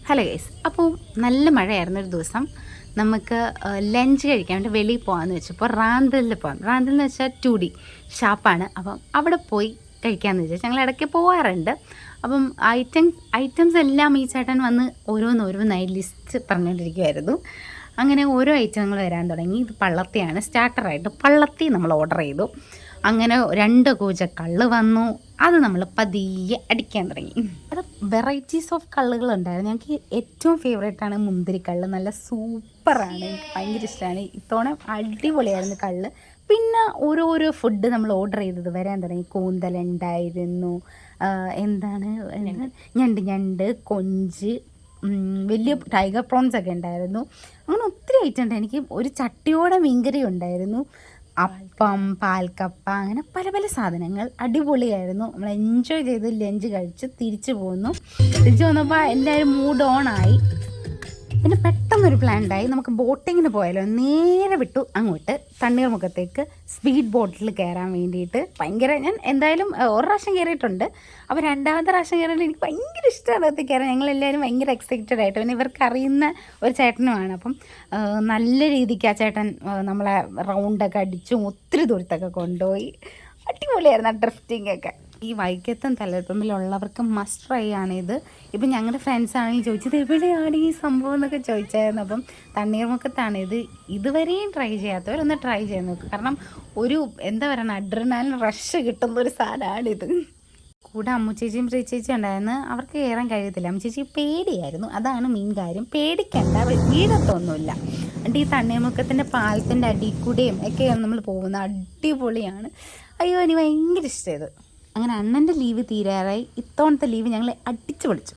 Hello guys, അപ്പോൾ നല്ല മഴയായിരുന്ന ഒരു ദിവസം നമുക്ക് ലഞ്ച് കഴിക്കാൻ വേണ്ടി വെളിയിൽ പോകാമെന്ന് വെച്ചപ്പോൾ റാന്തലിൽ പോകാം. റാന്തൽ എന്ന് വെച്ചാൽ 2D ഷാപ്പാണ്. അപ്പം അവിടെ പോയി കഴിക്കാമെന്ന് വെച്ചാൽ ഞങ്ങൾ ഇടയ്ക്ക് പോകാറുണ്ട്. അപ്പം ഐറ്റംസ് എല്ലാം ഈ ചേട്ടൻ വന്ന് ഓരോന്നായി ലിസ്റ്റ് പറഞ്ഞുകൊണ്ടിരിക്കുമായിരുന്നു. അങ്ങനെ ഓരോ ഐറ്റങ്ങൾ വരാൻ തുടങ്ങി. ഇത് പള്ളത്തിയാണ്. സ്റ്റാർട്ടറായിട്ട് പള്ളത്തി നമ്മൾ ഓർഡർ ചെയ്തു. അങ്ങനെ 2 കൂജ കള്ള് വന്നു. അത് നമ്മൾ പതിയെ അടിക്കാൻ തുടങ്ങി. അത് വെറൈറ്റീസ് ഓഫ് കള്ളുകളുണ്ടായിരുന്നു. ഞങ്ങൾക്ക് ഏറ്റവും ഫേവറേറ്റാണ് മുന്തിരിക്കള്ള്. നല്ല സൂപ്പറാണ്, എനിക്ക് ഭയങ്കര ഇഷ്ടമാണ്. ഇത്തവണ അടിപൊളിയായിരുന്നു കള്ള്. പിന്നെ ഓരോരോ ഫുഡ് നമ്മൾ ഓർഡർ ചെയ്തത് വരാൻ തുടങ്ങി. കൂന്തലുണ്ടായിരുന്നു, എന്താണ് ഞണ്ട്, കൊഞ്ച്, വലിയ ടൈഗർ പ്രോൺസ് ഒക്കെ ഉണ്ടായിരുന്നു. അങ്ങനെ ഒത്തിരി ഐറ്റം ഉണ്ട്. എനിക്ക് ഒരു ചട്ടിയോടെ മീൻകറി ഉണ്ടായിരുന്നു, അപ്പം, പാൽക്കപ്പ, അങ്ങനെ പല പല സാധനങ്ങൾ. അടിപൊളിയായിരുന്നു. നമ്മൾ എൻജോയ് ചെയ്ത് ലഞ്ച് കഴിച്ച് തിരിച്ചു വന്നപ്പോൾ എല്ലാവരും മൂഡ് ഓൺ ആയി. പിന്നെ പെട്ടെന്നൊരു പ്ലാൻ ഉണ്ടായി, നമുക്ക് ബോട്ടിങ്ങിന് പോയാലോ. നേരെ വിട്ടു അങ്ങോട്ട് തണ്ണീർമുഖത്തേക്ക് സ്പീഡ് ബോട്ടിൽ കയറാൻ വേണ്ടിയിട്ട്. ഞാൻ എന്തായാലും ഒരു പ്രാവശ്യം കയറിയിട്ടുണ്ട്. അപ്പോൾ രണ്ടാമത്തെ പ്രാവശ്യം കയറിയിട്ട് എനിക്ക് ഭയങ്കര ഇഷ്ടമാണ് അതിൽ കയറാൻ. ഞങ്ങളെല്ലാവരും ഭയങ്കര എക്സൈറ്റഡ് ആയിട്ട്. പിന്നെ ഇവർക്ക് അറിയുന്ന ഒരു ചേട്ടനുമാണ്. അപ്പം നല്ല രീതിക്ക് ആ ചേട്ടൻ നമ്മളെ റൗണ്ടൊക്കെ അടിച്ചും ഒത്തിരി ദൂരത്തൊക്കെ കൊണ്ടുപോയി. അടിപൊളിയായിരുന്നു ആ ഡ്രിഫ്റ്റിംഗ് ഒക്കെ. ഈ വൈക്കത്തും തലപ്പറമ്പിലുള്ളവർക്ക് മസ്റ്റ് ട്രൈ ആണിത്. ഇപ്പം ഞങ്ങളുടെ ഫ്രണ്ട്സ് ആണെങ്കിൽ ചോദിച്ചത് എവിടെയാണ് ഈ സംഭവം എന്നൊക്കെ ചോദിച്ചായിരുന്നു. അപ്പം തണ്ണീർമുക്കത്താണിത്. ഇതുവരെയും ട്രൈ ചെയ്യാത്തവരൊന്ന് ട്രൈ ചെയ്ത് നോക്കുക. കാരണം ഒരു എന്താ പറയുക, അഡ്രിനാലിൻ റഷ് കിട്ടുന്ന ഒരു സാധനമാണിത്. കൂടെ അമ്മുച്ചേച്ചിയും പ്രീച്ചേച്ചിയും ഉണ്ടായിരുന്നു. അവർക്ക് കയറാൻ കഴിയത്തില്ല. അമ്മുച്ചേച്ചി പേടിയായിരുന്നു, അതാണ് മെയിൻ കാര്യം. പേടിക്കണ്ട, വീഴത്തൊന്നുമില്ല. എന്നിട്ട് ഈ തണ്ണീർമുക്കത്തിൻ്റെ പാലത്തിൻ്റെ അടിയിൽ കൂടെയും ഒക്കെയാണ് നമ്മൾ പോകുന്നത്. അടിപൊളിയാണ്. അയ്യോ, എനിക്ക് ഭയങ്കര ഇഷ്ടമായത്. അങ്ങനെ അണ്ണൻ്റെ ലീവ് തീരാറായി. ഇത്തവണത്തെ ലീവ് ഞങ്ങൾ അടിച്ചു പൊളിച്ചു.